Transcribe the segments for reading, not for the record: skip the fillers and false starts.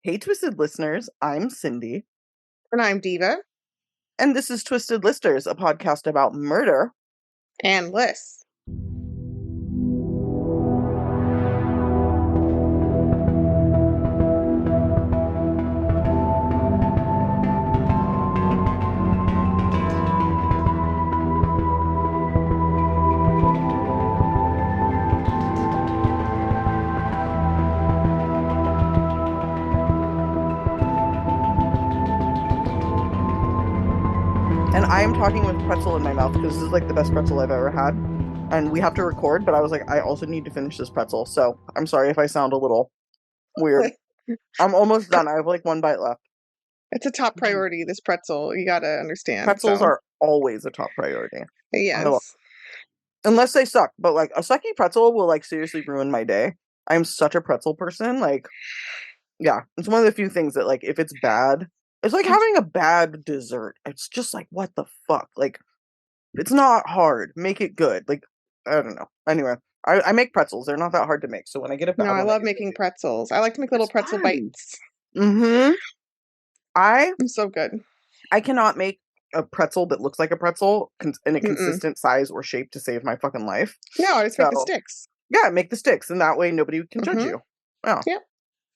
Hey, Twisted listeners, I'm Cindy, And I'm Diva and this is Twisted Listers, a podcast about murder. and Liz. And I am talking with pretzel in my mouth because this is like the best pretzel I've ever had. And we have to record, but I was like, I also need to finish this pretzel. So I'm sorry if I sound a little weird. I'm almost done. I have like one bite left. It's a top priority, this pretzel. You gotta understand. Pretzels So, are always a top priority. yes. Unless they suck. But like a sucky pretzel will like seriously ruin my day. I'm such a pretzel person. Like, yeah, it's one of the few things that like if it's bad, it's like having a bad dessert. It's just like what the fuck? Like it's not hard. Make it good. Like I don't know. Anyway, I make pretzels. They're not that hard to make. So when I get a No, bad I one, I love get making pretzels. I like to make little it's pretzel fun. bites. Mm-hmm. I I'm so good. I cannot make a pretzel that looks like a pretzel in a Mm-mm. consistent size or shape to save my fucking life. No, I just make the So sticks. yeah, make the sticks, and that way nobody can judge Mm-hmm. you. Oh, Yep.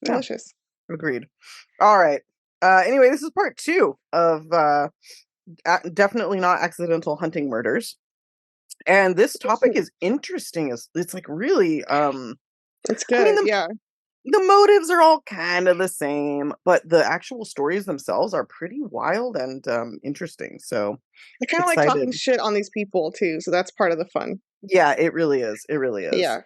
yeah, Delicious. agreed. All right. Anyway, this is part 2 of definitely not accidental hunting murders. And this topic is interesting. It's like really It's I mean good. Yeah. the motives are all kind of the same, but the actual stories themselves are pretty wild and interesting. So I kind of like excited. talking shit on these people too, so that's part of the fun. Yeah, it really is. It really is. Yeah.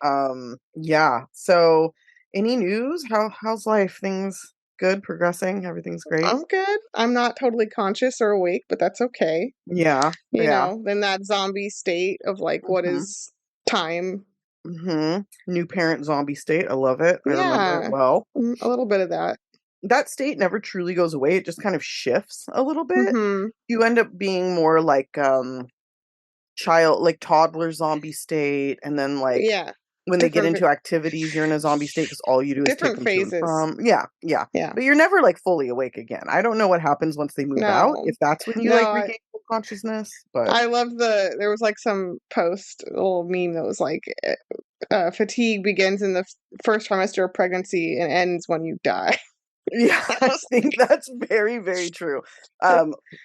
Yeah. So any news? How's life? Things good, progressing, everything's great. I'm good. I'm not totally conscious or awake, but that's okay. Yeah. Yeah. In that zombie state of like, what Mhm. is time? New parent zombie state. I love it. I remember it Yeah. well. A little bit of that. That state never truly goes away. It just kind of shifts a little bit. Mm-hmm. You end up being more like child, like toddler zombie state, and then like Yeah. when they get Different into activities, you're in a zombie state because all you do is take different them to and phases. from. Yeah, yeah. Yeah. But you're never like fully awake again. I don't know what happens once they move out, No. if that's when you No, like regain full consciousness. But I love there was like some post, a little meme that was like, fatigue begins in the first trimester of pregnancy and ends when you die. yeah, That I was think that's very, very true.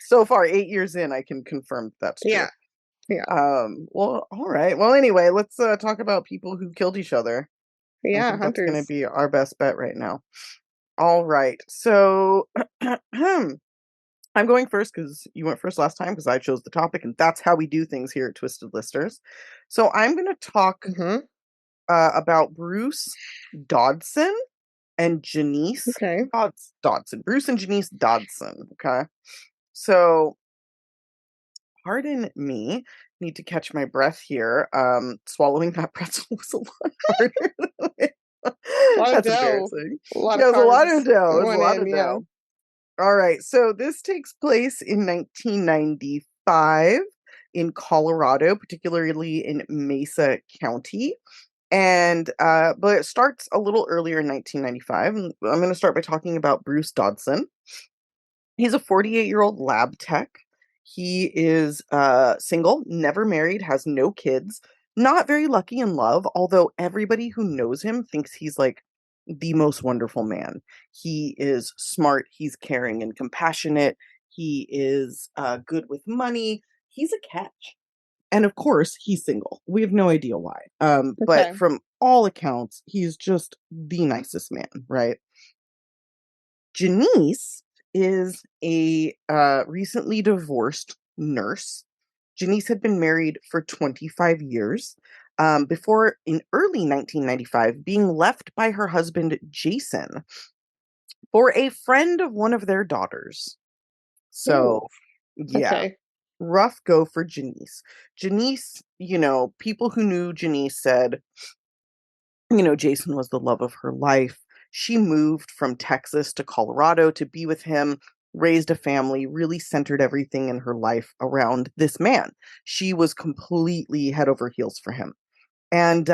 So far, 8 years in, I can confirm that's true. yeah. Yeah. Well, all right. Well, anyway, let's talk about people who killed each other. I Yeah, think that's going to hunters. be our best bet right now. All right. So I'm going first because you went first last time because I chose the topic, and that's how we do things here at Twisted Listers. So I'm going to talk Mm-hmm. about Bruce Dodson and Janice Okay. Dodson. Bruce and Janice Dodson. Okay. So pardon me. Need to catch my breath here. Swallowing that pretzel was a lot harder. A lot of That's dough. embarrassing. A lot of Yeah, it was a lot of carbs dough. It was a went lot in, of yeah. dough. All right. So this takes place in 1995 in Colorado, particularly in Mesa County. And but it starts a little earlier in 1995. And I'm going to start by talking about Bruce Dodson. He's a 48-year-old lab tech. He is single, never married, has no kids, not very lucky in love, although everybody who knows him thinks he's like the most wonderful man. He is smart, he's caring and compassionate, he is good with money. He's a catch. And of course, he's single. We have no idea why. But Okay. from all accounts, he's just the nicest man, right? Janice is a recently divorced nurse. Janice had been married for 25 years before, in early 1995, being left by her husband, Jason, for a friend of one of their daughters. Ooh. So, yeah, Okay. rough go for Janice. Janice, people who knew Janice said, Jason was the love of her life. She moved from Texas to Colorado to be with him, raised a family, really centered everything in her life around this man. She was completely head over heels for him. And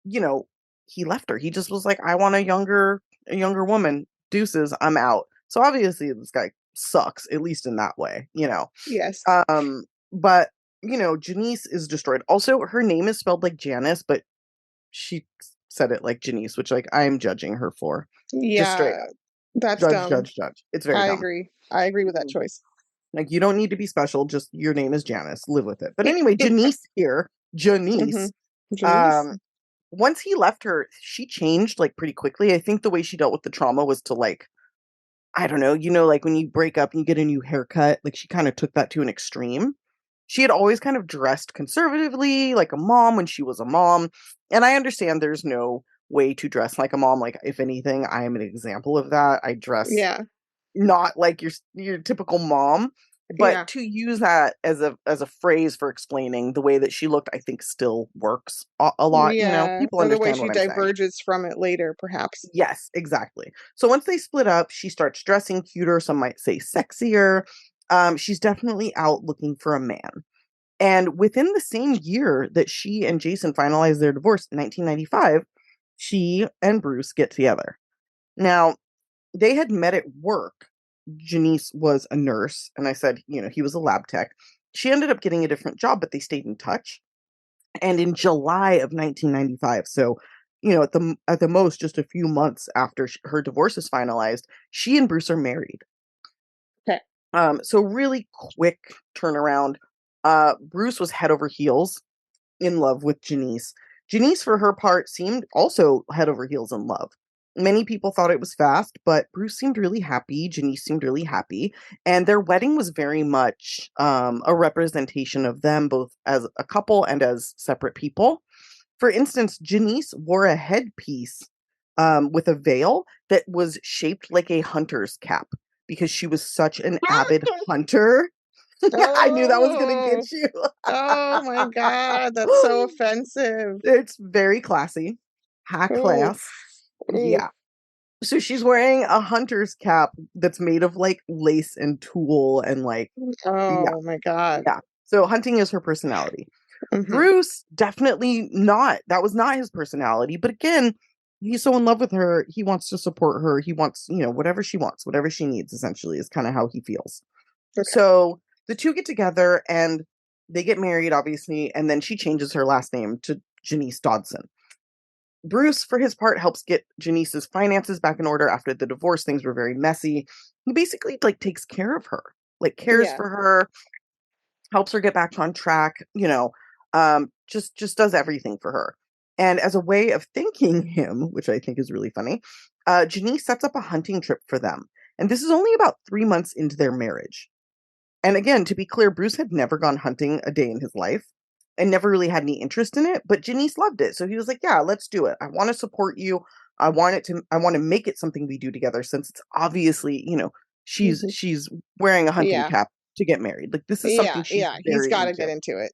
you know, he left her. He just was like, I want a younger woman. deuces, I'm out. So obviously this guy sucks, at least in that way, you know. Yes. But you know, Janice is destroyed. Also, her name is spelled like Janice, but she said it like Janice, which like I am judging her for. Just straight Yeah, up. that's Judge, dumb. judge, judge. It's very I dumb. agree. I agree with that Mhm. choice. Like you don't need to be special, just your name is Janice. Live with it. But anyway, Janice here, Hmm. Janice, Janice. um, once he left her, she changed like pretty quickly. I think the way she dealt with the trauma was to like, I don't know, you know, like when you break up and you get a new haircut, like she kind of took that to an extreme. She had always kind of dressed conservatively, like a mom when she was a mom. And I understand there's no way to dress like a mom. Like, if anything, I am an example of that. I dress Yeah. not like your typical mom, but Yeah. to use that as a phrase for explaining the way that she looked, I think still works a lot. You know, Yeah. people Or the way understand she what I'm saying. diverges from it later, perhaps. Yes, exactly. So once they split up, she starts dressing cuter. Some might say sexier. She's definitely out looking for a man. And within the same year that she and Jason finalized their divorce in 1995, she and Bruce get together. Now, they had met at work. Janice was a nurse, and I said, you know, he was a lab tech. She ended up getting a different job, but they stayed in touch. And in July of 1995, so you know, at the most, just a few months after her divorce is finalized, she and Bruce are married. Okay. So really quick turnaround. Bruce was head over heels in love with Janice. Janice, for her part, seemed also head over heels in love. Many people thought it was fast, but Bruce seemed really happy. Janice seemed really happy. And their wedding was very much a representation of them both as a couple and as separate people. For instance, Janice wore a headpiece with a veil that was shaped like a hunter's cap because she was such an avid hunter. I knew that was going to Oh, get you. oh my God, that's so offensive. It's very classy. High Oof, class. oof. Yeah. So she's wearing a hunter's cap that's made of like lace and tulle and like, yeah, Oh my God. yeah. So hunting is her personality. Hmm. Bruce, definitely not. That was not his personality. But again, he's so in love with her. He wants to support her. He wants, you know, whatever she wants, whatever she needs, essentially, is kind of how he feels. Okay. So the two get together and they get married, obviously. And then she changes her last name to Janice Dodson. Bruce, for his part, helps get Janice's finances back in order after the divorce. Things were very messy. He basically like takes care of her, like cares Yeah. for her, helps her get back on track, you know, just does everything for her. And as a way of thanking him, which I think is really funny, Janice sets up a hunting trip for them. And this is only about 3 months into their marriage. And again, to be clear, Bruce had never gone hunting a day in his life and never really had any interest in it, but Janice loved it. So he was like, "Yeah, let's do it. I want to support you. I want to make it something we do together since it's obviously, you know, Hmm. she's wearing a hunting Yeah. cap to get married. Like this is something Yeah. she's Yeah. He's very got to get into." into it.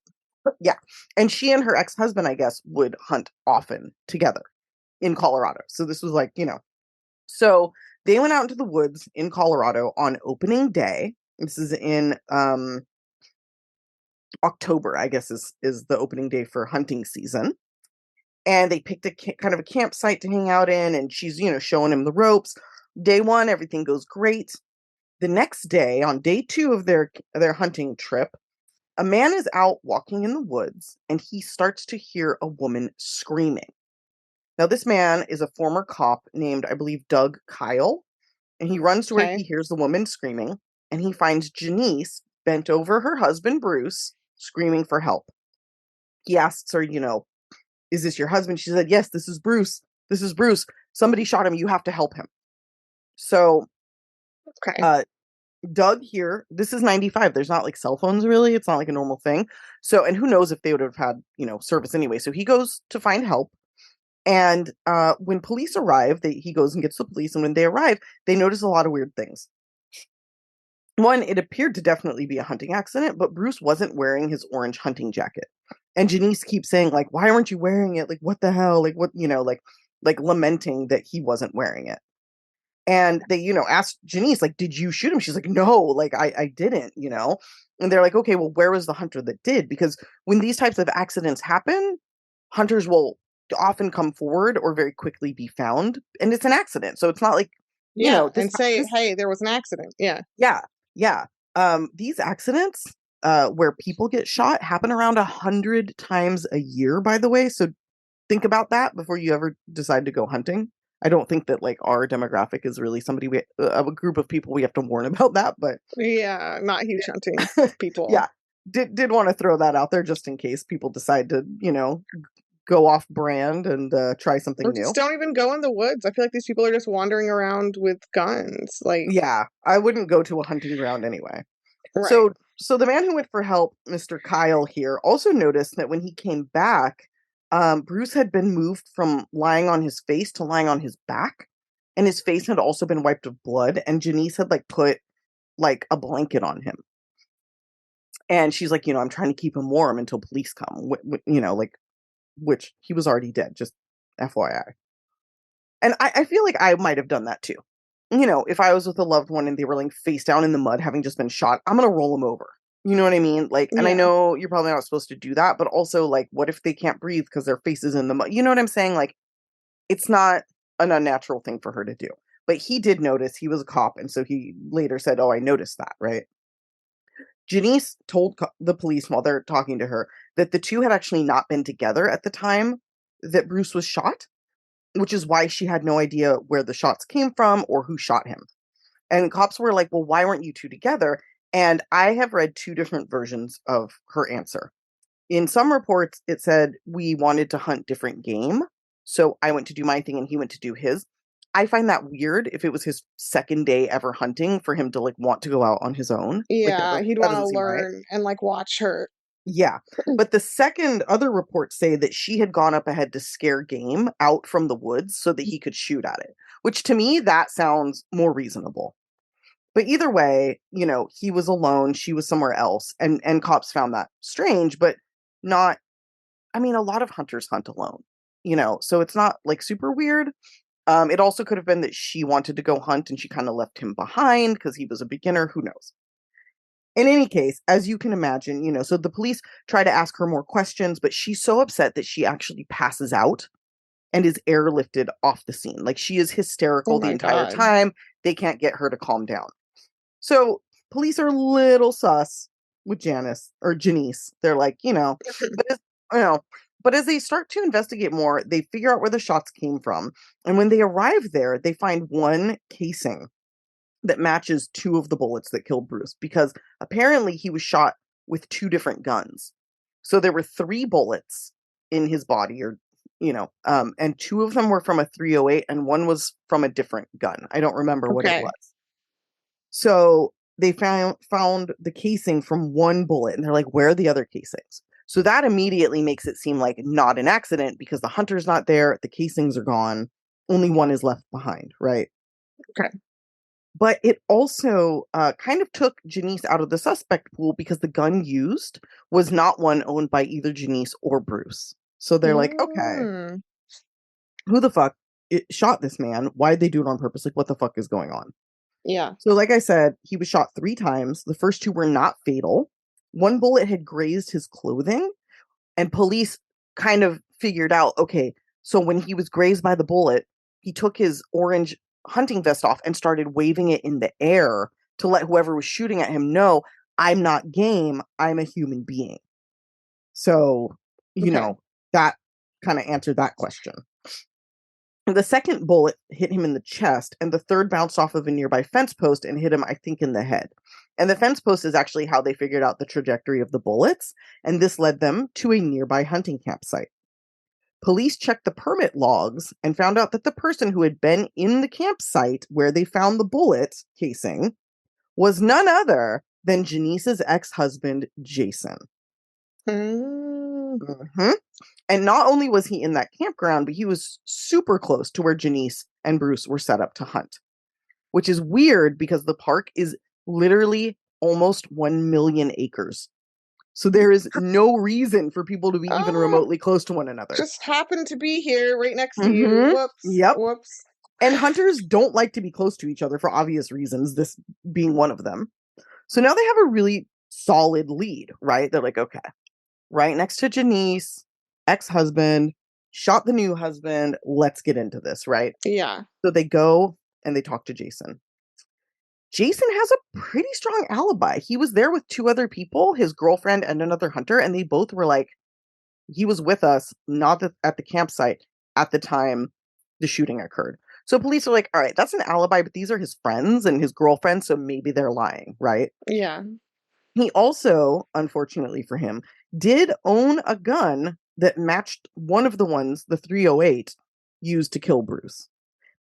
Yeah. And she and her ex-husband, I guess, would hunt often together in Colorado. So this was like, you know, so they went out into the woods in Colorado on opening day. This is in October, I guess is the opening day for hunting season. And they picked a kind of a campsite to hang out in, and she's, you know, showing him the ropes. Day one, everything goes great. The next day, on day two of their hunting trip, a man is out walking in the woods, and he starts to hear a woman screaming. Now, this man is a former cop named, I believe, Doug Kyle, and he runs to where Okay. he hears the woman screaming, and he finds Janice bent over her husband Bruce, screaming for help. He asks her, you know, "Is this your husband?" She said, "Yes, this is Bruce. This is Bruce. Somebody shot him. You have to help him." So, Okay. uh, Doug here, this is 95. There's not like cell phones really. It's not like a normal thing. So, and who knows if they would have had, you know, service anyway. So he goes to find help. And when police arrive, he goes and gets the police. And when they arrive, they notice a lot of weird things. One, it appeared to definitely be a hunting accident, but Bruce wasn't wearing his orange hunting jacket. And Janice keeps saying, like, "Why aren't you wearing it? Like, what the hell? Like, what, you know, like lamenting that he wasn't wearing it." And they, you know, asked Janice, like, "Did you shoot him?" She's like, "No, like, I didn't, you know." And they're like, "Okay, well, where was the hunter that did?" Because when these types of accidents happen, hunters will often come forward or very quickly be found. And it's an accident. So it's not like Yeah, This and say, this "Hey, there was an accident." Yeah. yeah, yeah. These accidents where people get shot happen around 100 times a year, by the way. So think about that before you ever decide to go hunting. I don't think that like our demographic is really somebody a group of people we have to warn about that, but Yeah, not huge hunting people. yeah, did want to throw that out there just in case people decide to, go off brand and try Or something just new. don't even go in the woods. I feel like these people are just wandering around with guns. Like, Yeah, I wouldn't go to a hunting ground anyway. right. So the man who went for help, Mr. Kyle here, also noticed that when he came back, Bruce had been moved from lying on his face to lying on his back, and his face had also been wiped of blood. And Janice had like put like a blanket on him, and she's like, I'm trying to keep him warm until police come. Like which he was already dead. Just FYI. And I feel like I might have done that too. If I was with a loved one and they were like face down in the mud having just been shot, I'm gonna roll them over. You know what I mean? Like, and I Yeah. know you're probably not supposed to do that, but also like, what if they can't breathe because their face is in the mud? You know what I'm saying? Like, it's not an unnatural thing for her to do. But he did notice he was a cop, and so he later said, "Oh, I noticed that." Right? Janice told the police while they're talking to her that the two had actually not been together at the time that Bruce was shot, which is why she had no idea where the shots came from or who shot him. And cops were like, well, why weren't you two together? And I have read two different versions of her answer. In some reports, it said we wanted to hunt different game. So I went to do my thing and he went to do his. I find that weird if it was his second day ever hunting for him to like want to go out on his own. Like Yeah, he'd that want to doesn't seem right. learn and like watch her. Yeah. But the second other reports say that she had gone up ahead to scare game out from the woods so that he could shoot at it, which to me, that sounds more reasonable. But either way, he was alone, she was somewhere else, and cops found that strange, but not. I mean, a lot of hunters hunt alone, so it's not like super weird. It also could have been that she wanted to go hunt and she kind of left him behind because he was a beginner. Who knows? In any case, as you can imagine, so the police try to ask her more questions, but she's so upset that she actually passes out and is airlifted off the scene. Like she is Oh hysterical the my entire God. time. They can't get her to calm down. So police are a little sus with Janice or Janice. They're like, but as, you know, but as they start to investigate more, they figure out where the shots came from. And when they arrive there, they find one casing that matches two of the bullets that killed Bruce because apparently he was shot with two different guns. So there were three bullets in his body and two of them were from a 308 and one was from a different gun. I don't remember what it Okay. was. So they found the casing from one bullet and they're like, where are the other casings? So that immediately makes it seem like not an accident because the hunter's not there, the casings are gone, only one is left behind, right? Okay. But it also kind of took Janice out of the suspect pool because the gun used was not one owned by either Janice or Bruce. So they're like, okay, Mm. who the fuck shot this man? Why'd they do it on purpose? Like, what the fuck is going on? Yeah. So, like I said, he was shot 3 times. The first two were not fatal. One bullet had grazed his clothing, and police kind of figured out okay, so when he was grazed by the bullet, he took his orange hunting vest off and started waving it in the air to let whoever was shooting at him know, I'm not game, I'm a human being. So, Okay. that kind of answered that question. The second bullet hit him in the chest, and the third bounced off of a nearby fence post and hit him, I think, in the head. And the fence post is actually how they figured out the trajectory of the bullets, and this led them to a nearby hunting campsite. Police checked the permit logs and found out that the person who had been in the campsite where they found the bullet casing was none other than Janice's ex-husband, Jason. Mm. Mhm. And not only was he in that campground, but he was super close to where Janice and Bruce were set up to hunt, which is weird because the park is literally almost 1 million acres. So there is no reason for people to be even Oh, remotely close to one another. just happened to be here right next to you. Mm-hmm. Whoops. Yep. Whoops. And hunters don't like to be close to each other for obvious reasons, this being one of them. So now they have a really solid lead, right? They're like, okay, right next to Janice, ex-husband, shot the new husband. Let's get into this, right? Yeah. So they go and they talk to Jason. Jason has a pretty strong alibi. He was there with two other people, his girlfriend and another hunter, and they both were like, he was with us, not at the campsite at the time the shooting occurred. So police are like, all right, that's an alibi, but these are his friends and his girlfriend, so maybe they're lying, right? Yeah. He also, unfortunately for him, did own a gun that matched one of the ones the 308 used to kill Bruce.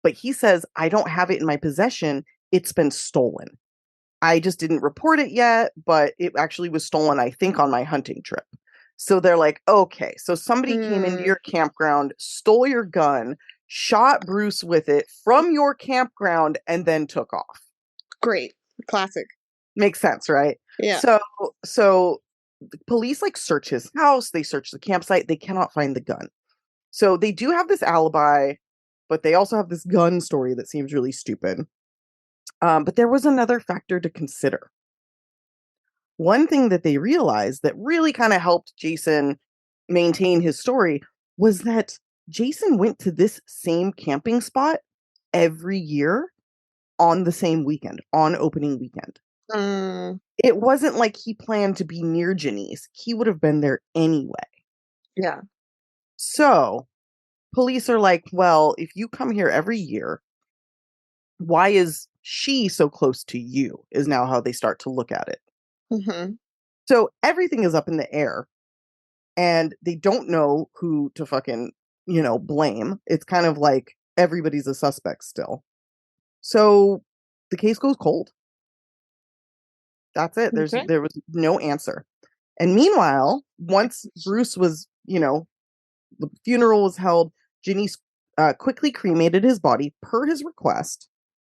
But he says, I don't have it in my possession. It's been stolen. I just didn't report it yet, but it actually was stolen, I think, on my hunting trip. So they're like, okay, so somebody came into Mm, your campground, stole your gun, shot Bruce with it from your campground, and then took off. great. Classic. Makes sense, right? Yeah. So the police like search his house, they search the campsite, they cannot find the gun. So they do have this alibi, but they also have this gun story that seems really stupid. But there was another factor to consider. One thing that they realized that really kind of helped Jason maintain his story was that Jason went to this same camping spot every year on the same weekend, on opening weekend. Mm, It wasn't like he planned to be near Janice. He would have been there anyway. yeah. So police are like, well, if you come here every year, why is she so close to you? Is now how they start to look at it. Hmm. So everything is up in the air and they don't know who to fucking, blame. It's kind of like everybody's a suspect still. So the case goes cold. That's it. Okay. There was no answer. And meanwhile, once Bruce was, the funeral was held, Janice quickly cremated his body per his request.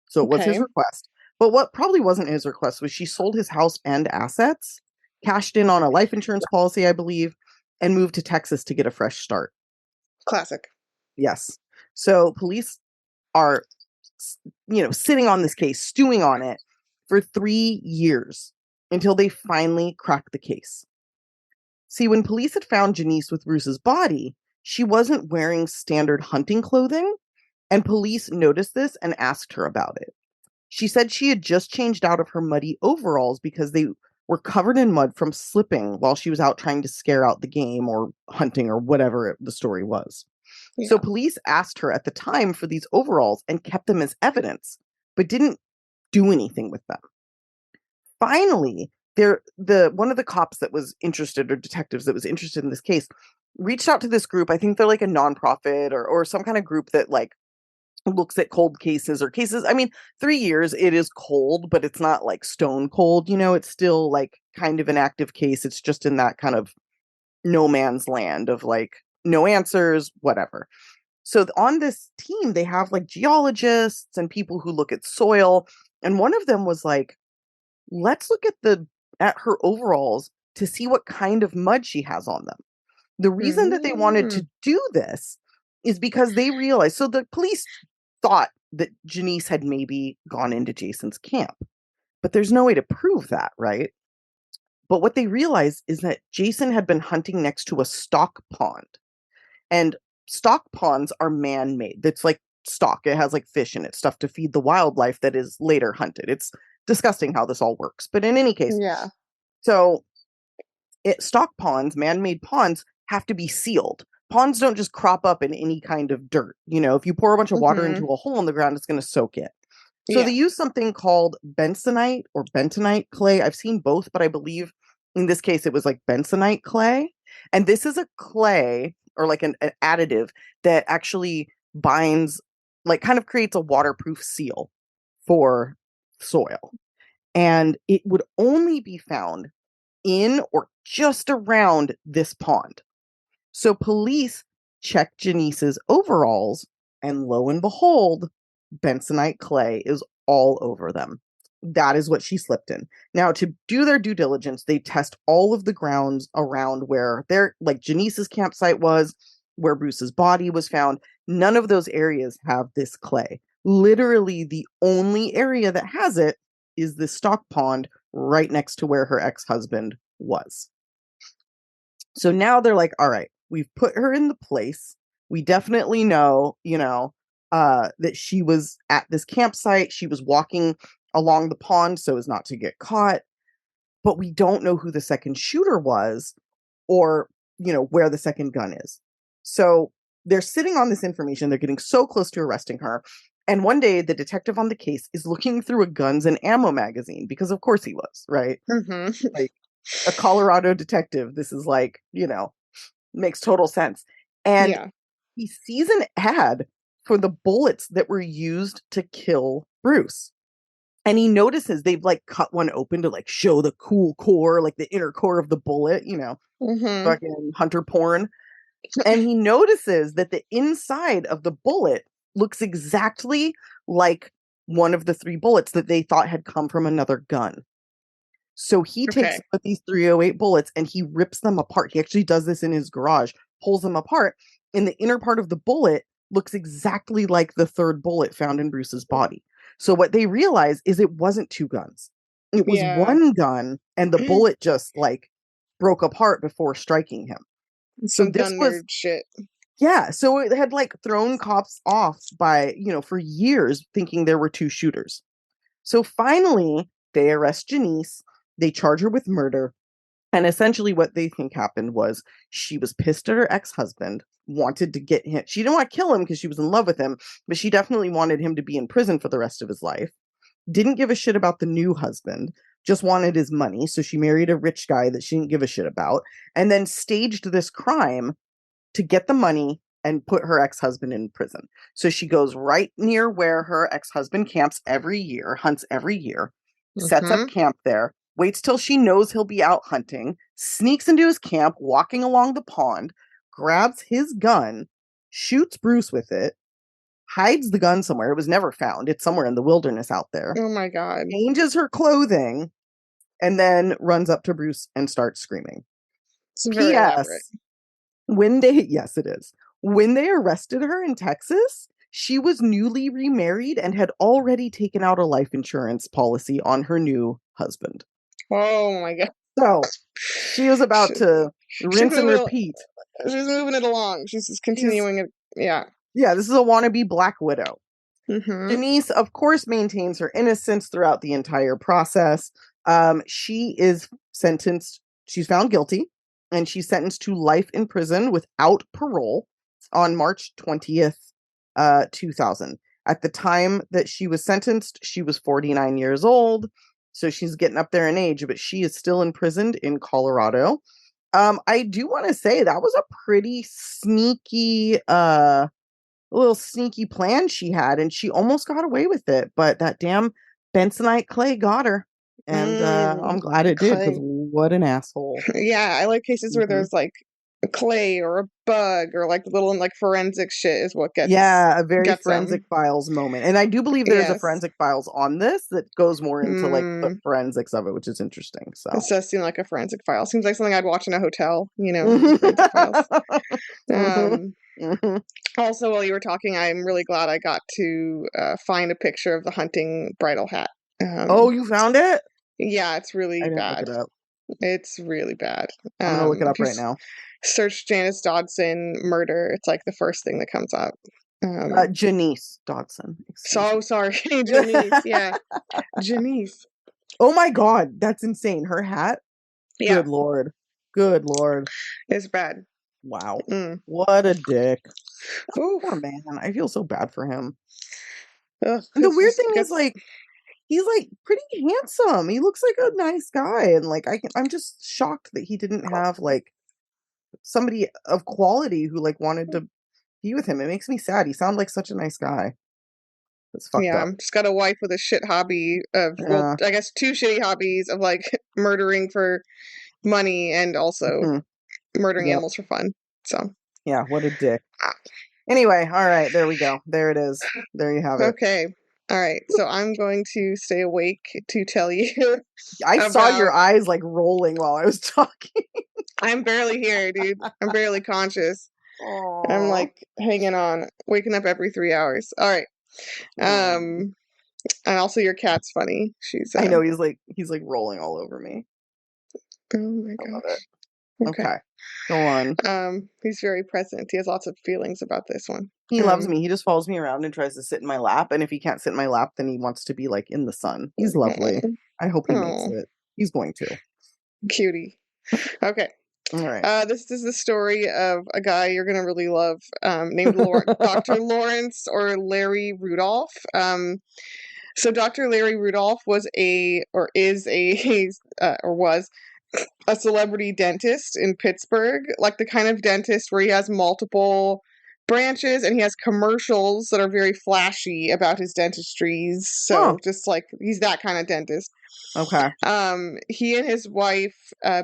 So it was his Okay. request. But what probably wasn't his request was she sold his house and assets, cashed in on a life insurance policy, I believe, and moved to Texas to get a fresh start. Classic. Yes. So police are, sitting on this case, stewing on it for 3 years until they finally crack the case. See, when police had found Janice with Bruce's body, she wasn't wearing standard hunting clothing, and police noticed this and asked her about it. She said she had just changed out of her muddy overalls because they were covered in mud from slipping while she was out trying to scare out the game or hunting or whatever the story was. So Yeah. police asked her at the time for these overalls and kept them as evidence, but didn't do anything with them. Finally, the one of the cops that was interested, or detectives that was interested in this case, reached out to this group. I think they're like a nonprofit or some kind of group that like looks at cold cases or cases. I mean, 3 years, it is cold, but it's not like stone cold, it's still like kind of an active case. It's just in that kind of no man's land of like no answers, whatever. So on this team, they have like geologists and people who look at soil. And one of them was like, let's look at her overalls to see what kind of mud she has on them. The reason that they wanted Mm, to do this is because they realized, so the police thought that Janice had maybe gone into Jason's camp, but there's no way to prove that, right? But what they realized is that Jason had been hunting next to a stock pond. And stock ponds are man-made. It's like stock. It has like fish in it, stuff to feed the wildlife that is later hunted. It's disgusting how this all works. But in any case, yeah. so stock ponds, man-made ponds, have to be sealed. Ponds don't just crop up in any kind of dirt. If you pour a bunch of water Hmm. into a hole in the ground, it's going to soak it. So they Yeah. use something called bensonite or bentonite clay. I've seen both, but I believe in this case it was like bensonite clay. And this is a clay or like an additive that actually binds, like kind of creates a waterproof seal for soil. And it would only be found in or just around this pond. So police checked Janice's overalls, and lo and behold, bensonite clay is all over them. That is what she slipped in. Now, to do their due diligence, they test all of the grounds around where like Janice's campsite was, where Bruce's body was found. None of those areas have this clay. Literally, the only area that has it is this stock pond right next to where her ex-husband was. So now they're like, all right, we've put her in the place. We definitely know, that she was at this campsite. She was walking along the pond so as not to get caught, but we don't know who the second shooter was or, where the second gun is. So they're sitting on this information. They're getting so close to arresting her. And one day, the detective on the case is looking through a guns and ammo magazine because, of course, he was, right? Mm-hmm. Like a Colorado detective. This is like, makes total sense. And Yeah. he sees an ad for the bullets that were used to kill Bruce. And he notices they've like cut one open to like show the cool core, like the inner core of the bullet, Mm-hmm. fucking hunter porn. And he notices that the inside of the bullet looks exactly like one of the three bullets that they thought had come from another gun. So he takes Okay. these 308 bullets and he rips them apart. He actually does this in his garage, pulls them apart, and the inner part of the bullet looks exactly like the third bullet found in Bruce's body. So what they realize is it wasn't two guns. It was Yeah. one gun and the bullet just like broke apart before striking him. So Some this gun was nerd shit. yeah, so it had like thrown cops off by, for years thinking there were two shooters. So finally, they arrest Janice, they charge her with murder, and essentially what they think happened was she was pissed at her ex-husband, wanted to get him. She didn't want to kill him because she was in love with him, but she definitely wanted him to be in prison for the rest of his life. Didn't give a shit about the new husband, just wanted his money, so she married a rich guy that she didn't give a shit about, and then staged this crime to get the money and put her ex-husband in prison. So she goes right near where her ex-husband camps every year, hunts every year, sets up Mm-hmm. camp there, waits till she knows he'll be out hunting, sneaks into his camp, walking along the pond, grabs his gun, shoots Bruce with it, hides the gun somewhere. It was never found. It's somewhere in the wilderness out there. Oh my God. Changes her clothing and then runs up to Bruce and starts screaming. It's very elaborate. P.S. Yes, it is. When they arrested her in Texas, she was newly remarried and had already taken out a life insurance policy on her new husband. Oh my God. So she was She, about to she's rinse and moving. repeat. She's moving it along. She's just She's, continuing it. Yeah. yeah, this is a wannabe Black Widow. Mm-hmm. Janice, of course, maintains her innocence throughout the entire process. She is sentenced, she's found guilty, and she's sentenced to life in prison without parole on March 20th, 2000. At the time that she was sentenced, she was 49 years old. So she's getting up there in age, but she is still imprisoned in Colorado. I do want to say that was a pretty sneaky little sneaky plan she had, and she almost got away with it, but that damn Bensonite clay got her. And I'm glad it did because Clay. what an asshole. Yeah, I like cases where Hmm. there's like a clay or a bug or like little like forensic shit is what Yeah, a very gets forensic them. files moment. And I do believe there's a Yes. forensic files on this that goes more into like the Mm, forensics of it, which is interesting. it So does seem like a forensic file. Seems like something I'd watch in a hotel, the forensic files. Mhm, Um, mhm. Also, while you were talking, I'm really glad I got to find a picture of the hunting bridle hat. Oh, Um, you found it? yeah, it's I really didn't look bad. it up. It's really bad. I'm gonna look it up If you right now. search Janice Dodson murder, it's like the first thing that comes up. Janice Dodson, excuse So me. sorry, Janice. Yeah, Janice. Oh my god, that's insane. Her hat? Yeah, Good lord. Good lord. it's bad. Wow. Mm. What a dick. Poor Oof. man. I feel so bad for him. Ugh, And the it's weird just thing is, gets. like, he's like pretty handsome. He looks like a nice guy, and like I'm just shocked that he didn't have like somebody of quality who like wanted to be with him. It makes me sad. He sounded like such a nice guy. It's fucked Yeah, up. I'm just got a wife with a shit hobby of, well, Yeah. I guess two shitty hobbies of like murdering for money and also Mhm. murdering Yep. animals for fun. So, Yeah, what a dick. Anyway, all right, there we go. There it is. There you have it. okay. All right. So I'm going to stay awake to tell you I saw your about. eyes like rolling while I was talking. I'm barely here, dude. I'm barely conscious. I'm Aww. like hanging on, waking up every 3 hours. All right. Mm. Um, and also your cat's funny. She's I know he's like rolling all over me. oh my I love gosh. it. Okay. Okay. Go on. He's very present. He has lots of feelings about this one. He loves Hmm. me. He just follows me around and tries to sit in my lap. And if he can't sit in my lap, then he wants to be like in the sun. He's lovely. I hope he makes Oh, it. He's going to. cutie. Okay. All right. This is the story of a guy you're gonna really love, named Dr. Lawrence or Larry Rudolph. So Dr. Larry Rudolph was a, or is a, or was a celebrity dentist in Pittsburgh, like the kind of dentist where he has multiple branches and he has commercials that are very flashy about his dentistries. Oh, So just like he's that kind of dentist. okay. He and his wife,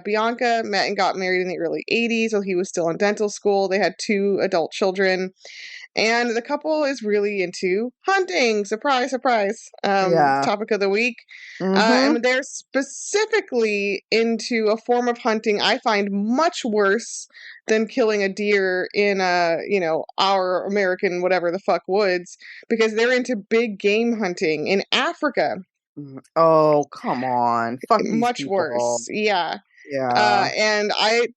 Bianca, met and got married in the early 80s while he was still in dental school. They had 2 adult children. And the couple is really into hunting. Surprise, surprise. Yeah. Topic of the week. Mm-hmm. And they're specifically into a form of hunting I find much worse than killing a deer in our American whatever the fuck woods, because they're into big game hunting in Africa. Oh, come on. Fuck these Much people. worse. Yeah. Yeah. And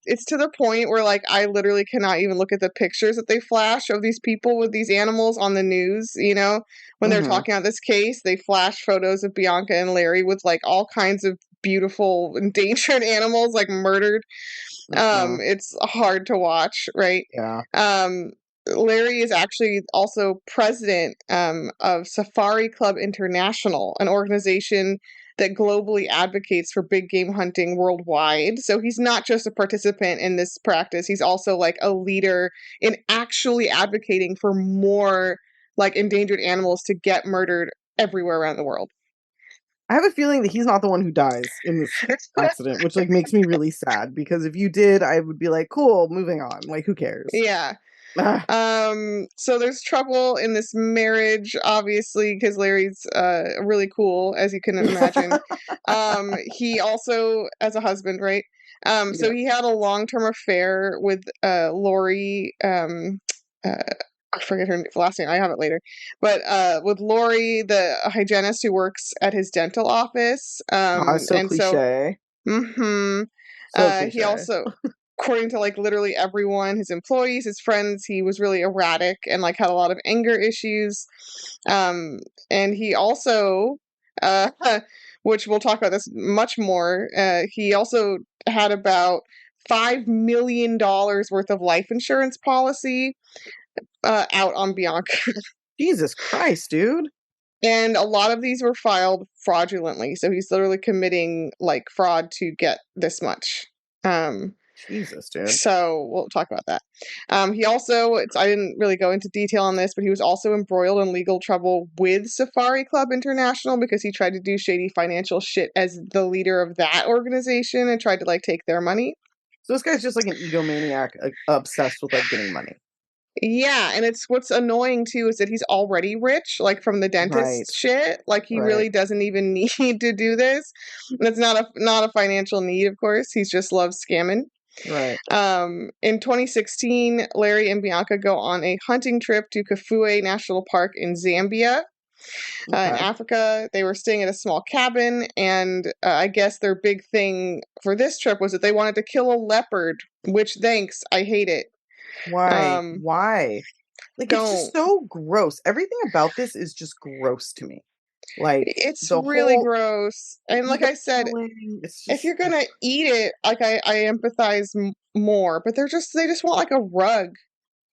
it's to the point where like I literally cannot even look at the pictures that they flash of these people with these animals on the news. When they're Mm-hmm. talking about this case, they flash photos of Bianca and Larry with like all kinds of beautiful endangered animals like murdered. Mm-mm. It's hard to watch, right? Yeah. Um, Larry is actually also president of Safari Club International, an organization that globally advocates for big game hunting worldwide. So he's not just a participant in this practice, he's also like a leader in actually advocating for more like endangered animals to get murdered everywhere around the world. I have a feeling that he's not the one who dies in this accident, which like makes me really sad because if you did, I would be like, cool, moving on. Like, who cares? Yeah. Ah, So there's trouble in this marriage, obviously, because Larry's really cool, as you can imagine. He also, as a husband, right? So yeah. he had a long-term affair with Lori. I forget her last name. I have it later, but with Lori, the hygienist who works at his dental office. Oh, it's so And so, cliche. hmm So he cliche. also, according to like literally everyone, his employees, his friends, he was really erratic and like had a lot of anger issues. Um, and he also, uh, which we'll talk about this much more. He also had about $5 million worth of life insurance policy out on Bianca. Jesus Christ, dude. And a lot of these were filed fraudulently. So he's literally committing like fraud to get this much. Um, Jesus, dude. so we'll talk about that. He also, I didn't really go into detail on this, but he was also embroiled in legal trouble with Safari Club International because he tried to do shady financial shit as the leader of that organization and tried to like take their money. So this guy's just like an egomaniac obsessed with like getting money. Yeah, and it's what's annoying too is that he's already rich, like from the Right. dentist shit. Like he Right. really doesn't even need to do this. And it's not a financial need, of course. He just loves scamming. Right. In 2016, Larry and Bianca go on a hunting trip to Kafue National Park in Zambia. In Okay. Africa, they were staying at a small cabin, and I guess their big thing for this trip was that they wanted to kill a leopard. Which, thanks, I hate it. Why? Um, Why? Like it's just don't. so gross. Everything about this is just gross to me. Like It's the really whole gross. the And like ego I said, killing, it's if just you're gonna eat it, like I empathize more. But they just want like a rug.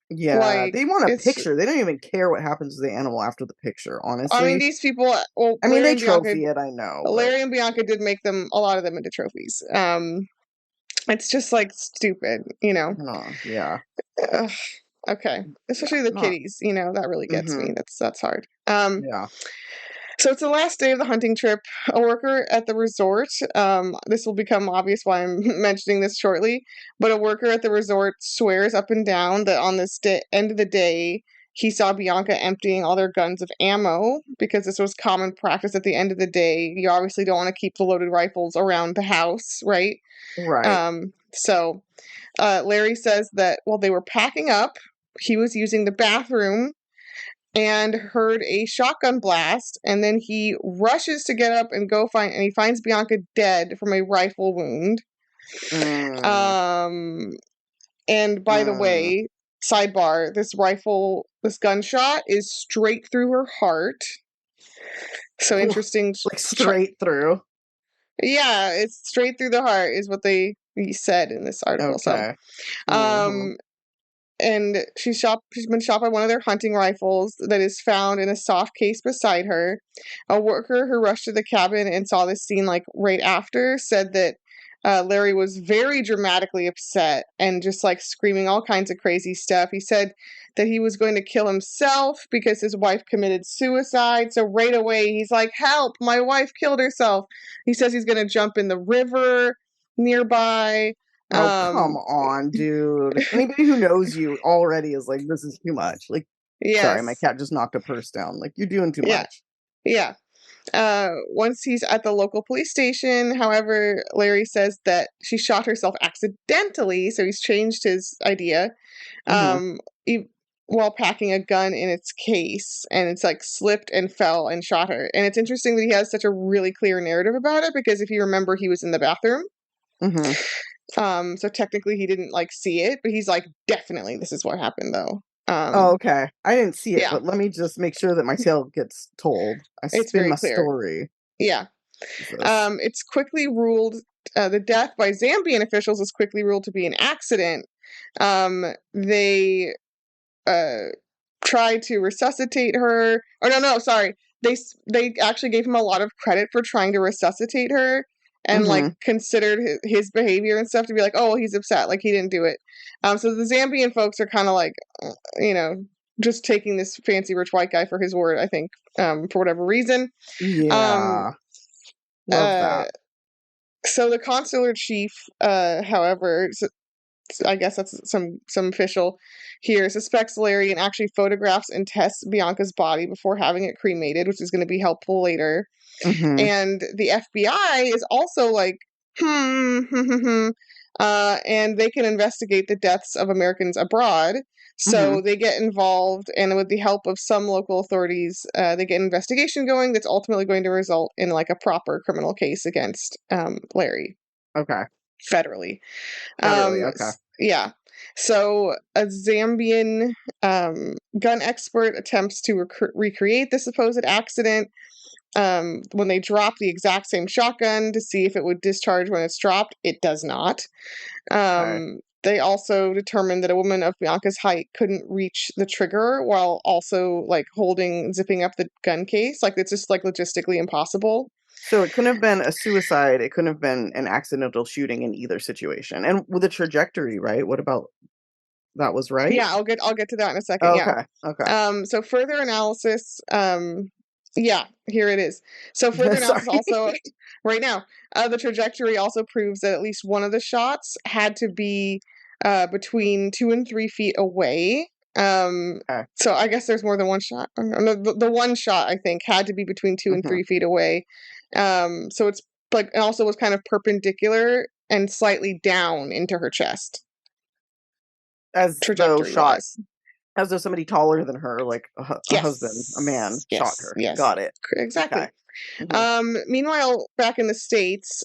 yeah, Like they want a it's. picture. They don't even care what happens to the animal after the picture, I mean, honestly. these people. Well, I mean, they trophy it, I know, but Larry and Bianca did make them a lot of them into trophies. It's just like stupid, you know. yeah. Ugh, okay, Yeah, especially the not kitties. That really gets me. mhm. That's hard. Yeah. So it's the last day of the hunting trip. A worker at the resort, this will become obvious why I'm mentioning this shortly, but a worker at the resort swears up and down that on this end of the day, he saw Bianca emptying all their guns of ammo because this was common practice at the end of the day. You obviously don't want to keep the loaded rifles around the house, right? Right. So Larry says that while they were packing up, he was using the bathroom and heard a shotgun blast, and then he rushes to get up and and he finds Bianca dead from a rifle wound. Mm, Um, and by the mm. way, sidebar: this rifle this gunshot is straight through her heart. So interesting. Like straight through. Yeah, it's straight through the heart is what they said in this article. Okay. So, and she's been shot by one of their hunting rifles that is found in a soft case beside her. A worker who rushed to the cabin and saw this scene like right after said that Larry was very dramatically upset and just like screaming all kinds of crazy stuff. He said that he was going to kill himself because his wife committed suicide. So right away he's like, "Help, my wife killed herself." He says he's going to jump in the river nearby. Oh, come on, dude. Anybody who knows you already is like, this is too much. Like, sorry, my Yes. cat just knocked a purse down. Like, you're doing too Yeah. much. Yeah. Once he's at the local police station, however, Larry says that she shot herself accidentally, so he's changed his idea. Mm-hmm. He, while packing a gun in its case, and it's like slipped and fell and shot her. And it's interesting that he has such a really clear narrative about it because if you remember, he was in the bathroom. Mm-hmm. So technically he didn't like see it, but he's like, definitely this is what happened though. Oh, okay. I didn't see it, Yeah, but let me just make sure that my tale gets told. I it's spin very my clear. story. Yeah. Jesus. It's quickly ruled, the death by Zambian officials is quickly ruled to be an accident. They tried to resuscitate her. Or no, sorry. They actually gave him a lot of credit for trying to resuscitate her and like Mm-hmm. considered his behavior and stuff to be like, oh, he's upset, like he didn't do it. So the Zambian folks are kind of like, just taking this fancy rich white guy for his word, I think, for whatever reason. Um, Yeah. Love uh, that. so the consular chief, however, I guess that's some official here, suspects Larry and actually photographs and tests Bianca's body before having it cremated, which is going to be helpful later. Mm-hmm. And the FBI is also like, and they can investigate the deaths of Americans abroad. Mm-hmm. So they get involved, and with the help of some local authorities, they get an investigation going that's ultimately going to result in like a proper criminal case against Larry Okay. federally. Federally, okay. Yeah. So a Zambian gun expert attempts to recreate the supposed accident when they drop the exact same shotgun to see if it would discharge when it's dropped. It does not. Okay. They also determined that a woman of Bianca's height couldn't reach the trigger while also like zipping up the gun case. Like it's just like logistically impossible. So it couldn't have been a suicide. It couldn't have been an accidental shooting in either situation. And with the trajectory, right? What about that was right? Yeah, I'll get to that in a second. Yeah. Okay. Okay. So further analysis, yeah, here it is. So further analysis Sorry. also, right now, the trajectory also proves that at least one of the shots had to be between 2 and 3 feet away. Okay. So I guess there's more than one shot. No, the one shot I think had to be between 2 and Mm-hmm. 3 feet away. So it's like, and also was kind of perpendicular and slightly down into her chest, As though trajectory shot, wise. as though somebody taller than her, like a husband, a man, Yes. shot Yes. her. Yes. Got it. Exactly. Okay. Mm-hmm. Meanwhile, back in the States,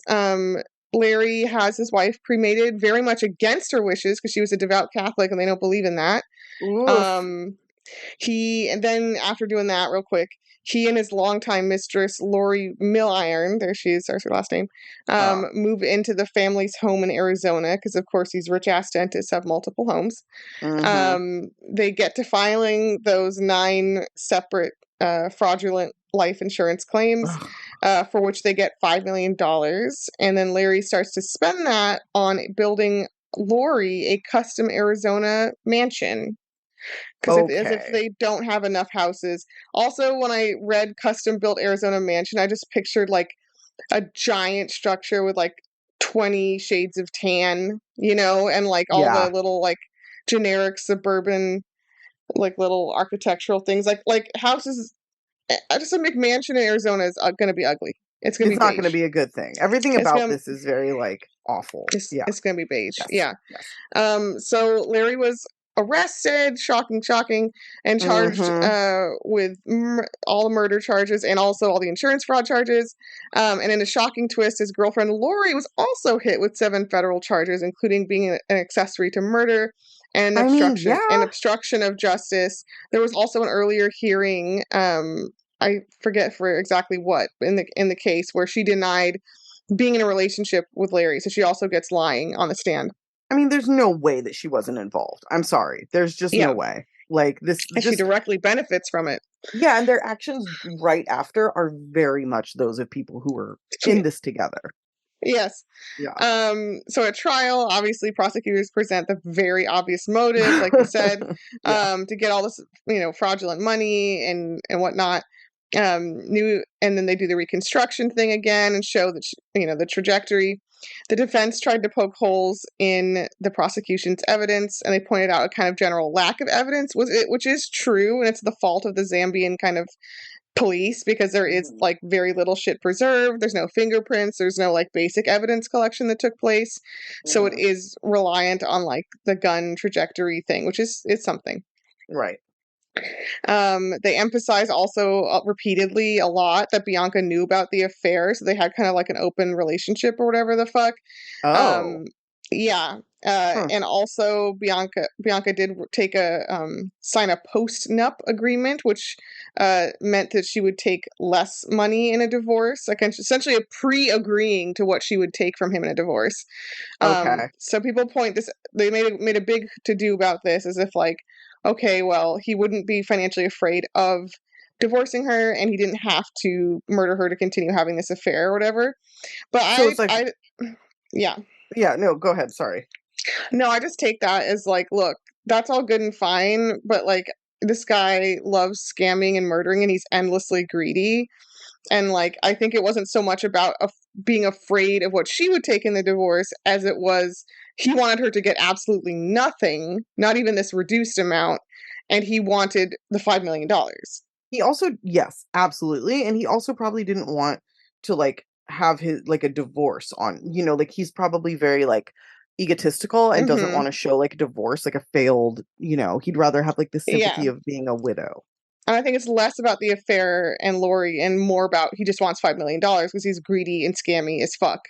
Larry has his wife cremated very much against her wishes because she was a devout Catholic and they don't believe in that. Oof. Um, and then after doing that, real quick, he and his longtime mistress, Lori Milliron, there she is, there's her last name, Oh. move into the family's home in Arizona because, of course, these rich ass dentists have multiple homes. Mm-hmm. They get to filing those 9 separate fraudulent life insurance claims, Ugh. for which they get $5 million. And then Larry starts to spend that on building Lori a custom Arizona mansion. Because as if Okay. they don't have enough houses. Also, when I read custom built Arizona mansion, I just pictured like a giant structure with like 20 shades of tan, and like all the Yeah. little like generic suburban like little architectural things like houses. Just a McMansion in Arizona is going to be ugly. It's going to It's be not going to beige. be a good thing. Everything It's about going this is very like awful. Yeah. it's going to be beige. Yes. Yeah. Yes. So Larry was arrested, shocking, and charged Mm-hmm. with all the murder charges and also all the insurance fraud charges. And in a shocking twist, his girlfriend Lori was also hit with 7 federal charges, including being an accessory to murder and I mean, an yeah. obstruction of justice. There was also an earlier hearing, I forget for exactly what in the case, where she denied being in a relationship with Larry, so she also gets lying on the stand. I mean, there's no way that she wasn't involved. I'm sorry. There's just no Yeah, way. Like this and she just directly benefits from it. yeah, and their actions right after are very much those of people who were in this together. Yes. Yeah. So at trial, obviously prosecutors present the very obvious motive, like we said, Yeah. to get all this, fraudulent money and whatnot. And then they do the reconstruction thing again and show that the trajectory. The defense tried to poke holes in the prosecution's evidence, and they pointed out a kind of general lack of evidence, which is true, and it's the fault of the Zambian kind of police because there is Mhm. like very little shit preserved. There's no fingerprints. There's no like basic evidence collection that took place. So it Mhm. is reliant on like the gun trajectory thing, which is something. Right. They emphasize also repeatedly a lot that Bianca knew about the affair, so they had kind of like an open relationship or whatever the fuck. Oh. Um, yeah, Huh. and also Bianca did take a sign a post-nup agreement, which meant that she would take less money in a divorce, like essentially a pre-agreeing to what she would take from him in a divorce. Okay. So people point this they made a big to do about this as if like, okay, well, he wouldn't be financially afraid of divorcing her and he didn't have to murder her to continue having this affair or whatever. But So it's like I yeah. yeah, no, go ahead, sorry. No, I just take that as like, look, that's all good and fine, but like this guy loves scamming and murdering and he's endlessly greedy. And like, I think it wasn't so much about being afraid of what she would take in the divorce as it was he wanted her to get absolutely nothing, not even this reduced amount, and he wanted the $5 million. He also yes, absolutely, and he also probably didn't want to, like, have his like, a divorce on like, he's probably very, like, egotistical and doesn't Mm-hmm. wanna show, like, a divorce, like, a failed he'd rather have, like, the Yeah. sympathy of being a widow. And I think it's less about the affair and Lori and more about he just wants $5 million because he's greedy and scammy as fuck.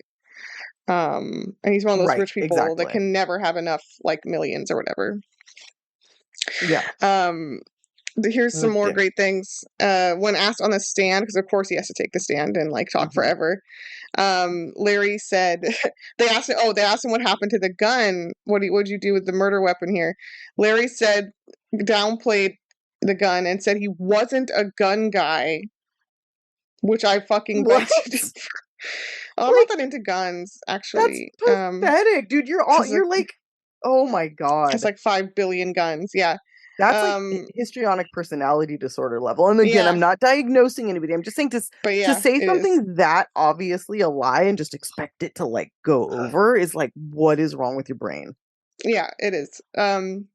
And he's one of those Right, rich people that exactly. can never have enough like millions or whatever. Yeah. Um, here's some more Okay. great things. When asked on the stand, because of course he has to take the stand and like talk Mhm. forever. Larry said they asked him what happened to the gun. What'd you do with the murder weapon here? Larry said downplayed the gun and said he wasn't a gun guy, which I fucking beg What? to differ. I'm not Like, that into guns, that's actually. pathetic, dude, Because you're like oh my it's god. like 5 billion guns. Yeah. That's like Um, histrionic personality disorder level. And again, I'm yeah, not diagnosing anybody. I'm just saying but to yeah, say it is. something that obviously a lie and just expect it to like go over is like what is wrong with your brain? Yeah, it is. And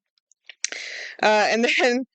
then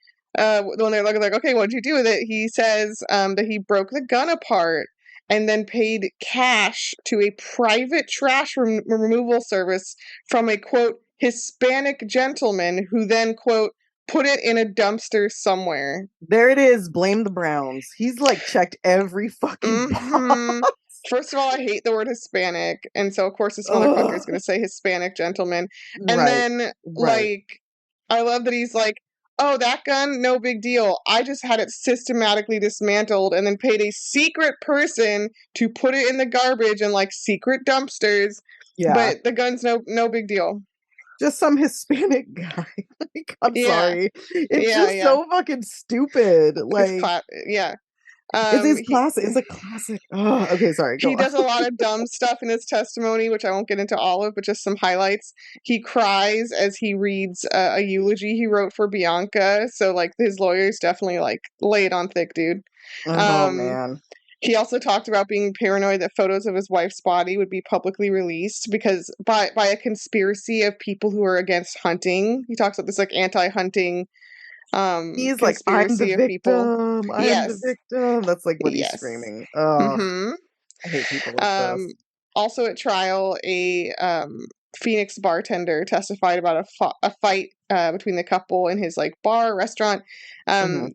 when they're like, okay, what'd you do with it? He says that he broke the gun apart and then paid cash to a private trash removal service from a quote Hispanic gentleman who then quote put it in a dumpster somewhere. There it is. Blame the Browns. He's like checked every fucking box. Hmm. First of all, I hate the word Hispanic, and so of course this motherfucker is Ugh. going to say Hispanic gentleman. And Right. then Right. like I love that he's like, "Oh, that gun, no big deal. I just had it systematically dismantled and then paid a secret person to put it in the garbage and like secret dumpsters, Yeah. but the gun's no big deal." Just some Hispanic guy. Like, I'm Yeah. sorry. It's Yeah, just yeah. so fucking stupid. It's Like yeah. it's his He classic. It's a classic. Oh, okay, sorry. Go he on. does a lot of dumb stuff in his testimony, which I won't get into all of, but just some highlights. He cries as he reads a eulogy he wrote for Bianca. So, like, his lawyers definitely, like, lay it on thick, dude. Oh Um, man. he also talked about being paranoid that photos of his wife's body would be publicly released because by a conspiracy of people who are against hunting. He talks about this, like, anti-hunting He's like, I'm the conspiracy of people. victim. I'm the Yes. victim. That's like what he's Yes. screaming. Ugh. Mm-hmm. I hate people like Um, this. Also at trial, a Phoenix bartender testified about a fight between the couple in his like bar restaurant. Hmm. Um,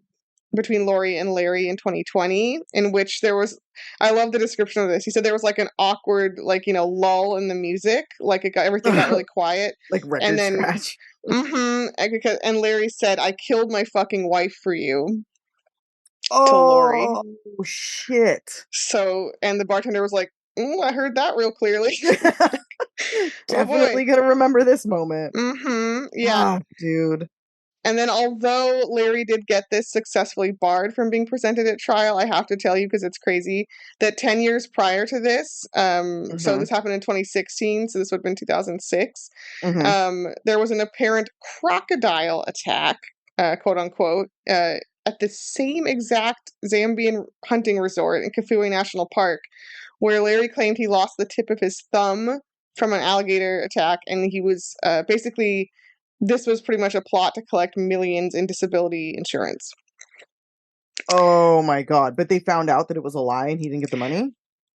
between Lori and Larry in 2020, in which there was, I love the description of this. He said there was like an awkward, like, lull in the music, like everything got really quiet. Like And record then, scratch. and Larry said, "I killed my fucking wife for you," to Lori. Oh shit. So, and the bartender was like, I heard that real clearly. Oh boy. Definitely gonna remember this moment. Yeah. Ah, dude. And then, although Larry did get this successfully barred from being presented at trial, I have to tell you, because it's crazy, that 10 years prior to this, so Hmm. this happened in 2016, so this would have been 2006, Hmm. there was an apparent crocodile attack, quote unquote, at the same exact Zambian hunting resort in Kafue National Park, where Larry claimed he lost the tip of his thumb from an alligator attack, and he was basically, this was pretty much a plot to collect millions in disability insurance. Oh my god. But they found out that it was a lie and he didn't get the money?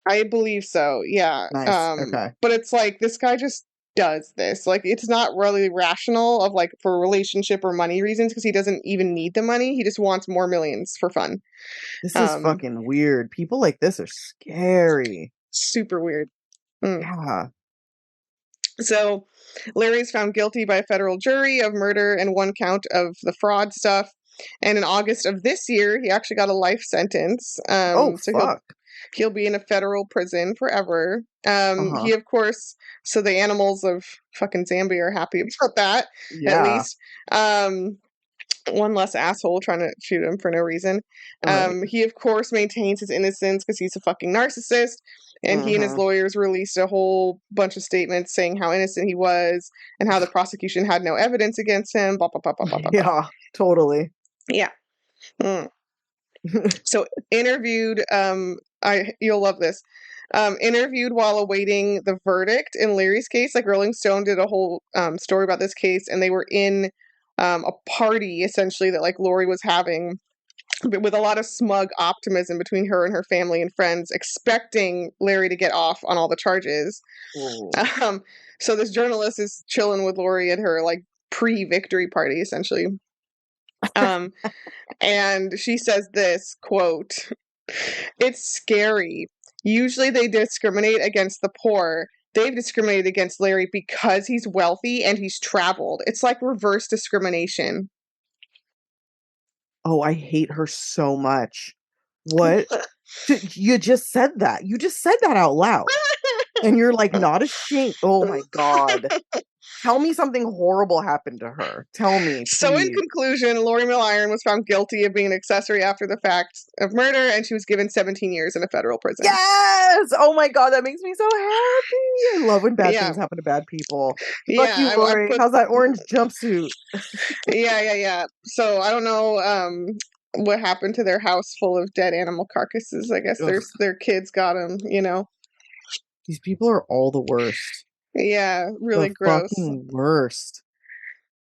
I believe so, yeah. Nice. Okay. But it's like, this guy just does this. Like, it's not really rational of like for relationship or money reasons, because he doesn't even need the money. He just wants more millions for fun. This is Um, fucking weird. People like this are scary. Super weird. Mm. Yeah. So Larry's found guilty by a federal jury of murder and one count of the fraud stuff. And in August of this year, he actually got a life sentence. Oh So fuck. he'll be in a federal prison forever. Uh-huh. He, of course, so the animals of fucking Zambia are happy about that, at Yeah. least. Um, One less asshole trying to shoot him for no reason. All right. He, of course, maintains his innocence because he's a fucking narcissist. And he and his Mm-hmm. lawyers released a whole bunch of statements saying how innocent he was and how the prosecution had no evidence against him. Blah, blah, blah, blah, blah, blah, blah. Yeah, totally. Yeah. Mm. So interviewed, you'll love this. Interviewed while awaiting the verdict in Larry's case. Like Rolling Stone did a whole story about this case, and they were in a party essentially that like Lori was having, but with a lot of smug optimism between her and her family and friends, expecting Larry to get off on all the charges. Oh. Um, so this journalist is chilling with Lori at her like pre-victory party, essentially. Um, and she says this quote: "It's scary. Usually they discriminate against the poor. They've discriminated against Larry because he's wealthy and he's traveled. It's like reverse discrimination." Oh, I hate her so much. What? You just said that. You just said that out loud. And you're like not ashamed. Oh my god. Tell me something horrible happened to her. Tell me, So, in please. conclusion, Lori Mill Iron was found guilty of being an accessory after the fact of murder, and she was given 17 years in a federal prison. Yes! Oh my god, that makes me so happy. I love when bad Yeah, things happen to bad people. Fuck yeah, you, I Lori. put, How's that orange jumpsuit? yeah. So I don't know what happened to their house full of dead animal carcasses. I guess Ugh, their kids got them. these people are all the worst. Yeah, The really gross. fucking worst.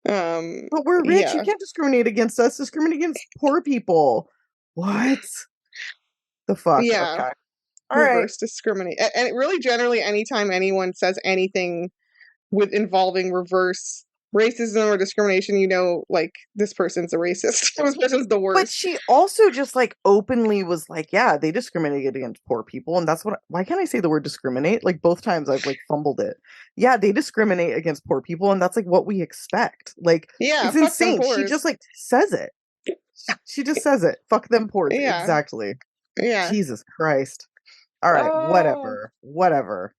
But we're rich. You Yeah, can't discriminate against us. Discriminate against poor people. What the fuck? yeah. Okay. All right. Reverse discriminate, and it really generally anytime anyone says anything with involving reverse racism or discrimination, like this person's a racist. This person's the But worst. she also just like openly was like, yeah, they discriminate against poor people. And that's what, why can't I say the word discriminate? Like both times I've like fumbled it. Yeah, they discriminate against poor people. And that's like what we expect. Like Yeah, it's fuck them insane. She pores. just like says it. She just says it. Fuck them poors. Yeah, Exactly. yeah. Jesus Christ. All right. Oh, Whatever. Whatever.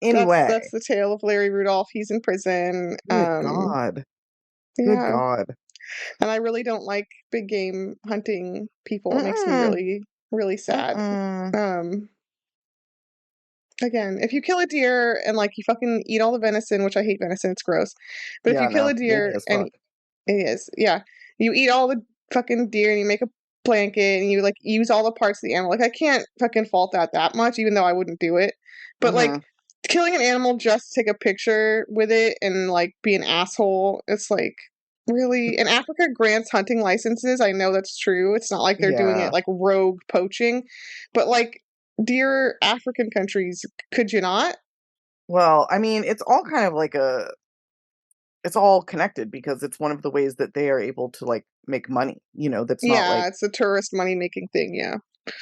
that's Anyway. the tale of Larry Rudolph. He's in prison. Good God. Good Yeah, God. and I really don't like big game hunting people. It makes me Mm-mm. really, really sad. Mm-mm. Um, Again, if you kill a deer and like you fucking eat all the venison, which I hate venison, it's gross. But if you Yeah, kill a no. Gamey deer as and fuck. it is, yeah, you eat all the fucking deer and you make a blanket and you like use all the parts of the animal. Like I can't fucking fault that much, even though I wouldn't do it. But like Mm-hmm. killing an animal just to take a picture with it and like be an asshole, it's like really. And Africa grants hunting licenses. I know that's true. It's not like they're doing it Yeah. like rogue poaching, but like dear African countries, could you not? Well, I mean, it's all kind of like a it's all connected because it's one of the ways that they are able to like make money. That's not Yeah, like it's a tourist money making thing. Yeah.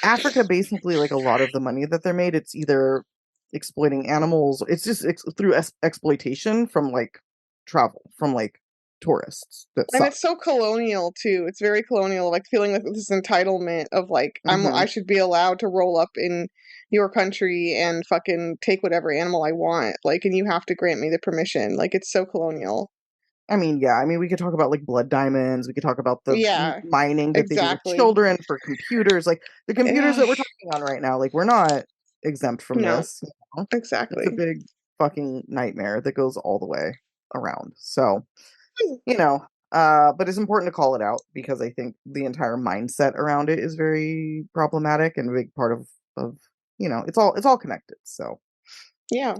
Africa. Basically, like a lot of the money that they're made, it's either exploiting animals. It's just through exploitation from like travel from like tourists that And suck. it's so colonial too. It's very colonial, like feeling like this entitlement of like I Hmm. should be allowed to roll up in your country and fucking take whatever animal I want. Like, and you have to grant me the permission. Like, it's so colonial. I mean, yeah. I mean, we could talk about like blood diamonds. We could talk about the Yeah, mining that they do with exactly. children for computers. Like the computers Eh, that we're talking on right now. Like we're not exempt from no, this. It's a exactly. big fucking nightmare that goes all the way around. So, Hmm. you know, but it's important to call it out because I think the entire mindset around it is very problematic and a big part of it's all connected. So, Yeah.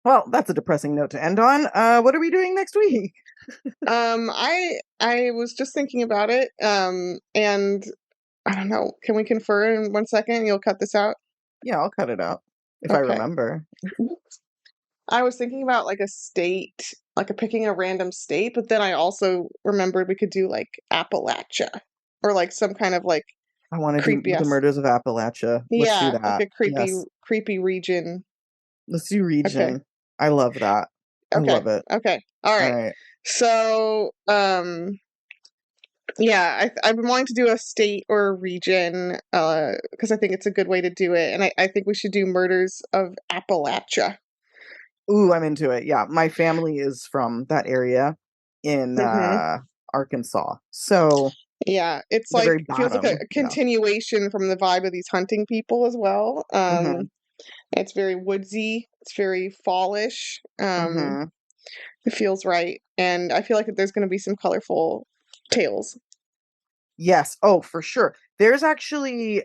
well, that's a depressing note to end on. What are we doing next week? I was just thinking about it. And I don't know. Can we confer in 1 second? You'll cut this out. Yeah, I'll cut it out if I Okay. remember. I was thinking about like a state, like picking a random state, but then I also remembered we could do like Appalachia or like some kind of like I want to do creepy the ass. murders of Appalachia. Let's do Yeah, like that. a creepy Yes. creepy region. Let's do Okay. region. I love that. I Okay. love it. Okay. All All right. right. So, yeah, I've been wanting to do a state or a region because I think it's a good way to do it, and I think we should do murders of Appalachia. Ooh, I'm into it. Yeah, my family is from that area in Hmm. Arkansas. So Yeah, it's the like very feels like a bottom. Yeah. continuation from the vibe of these hunting people as well. Mhm. It's very woodsy. It's very fallish. Mhm. It feels right, and I feel like there's going to be some colorful tales. Yes. Oh, for sure. There's actually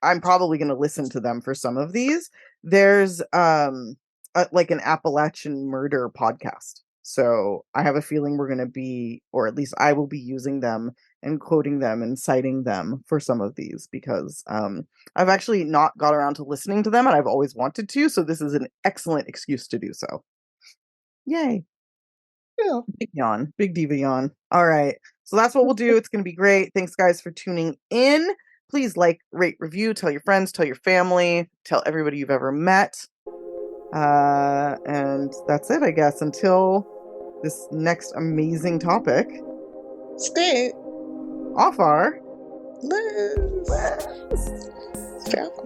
I'm probably going to listen to them for some of these. There's like an Appalachian murder podcast. So I have a feeling we're going to be, or at least I will be using them and quoting them and citing them for some of these because I've actually not got around to listening to them and I've always wanted to. So this is an excellent excuse to do so. Yay. Yeah. Big yawn. Big diva yawn. All right. So that's what we'll do. It's going to be great. Thanks, guys, for tuning in. Please like, rate, review, tell your friends, tell your family, tell everybody you've ever met. And that's it, I guess, until this next amazing topic. State Off our Liz. list. Ciao.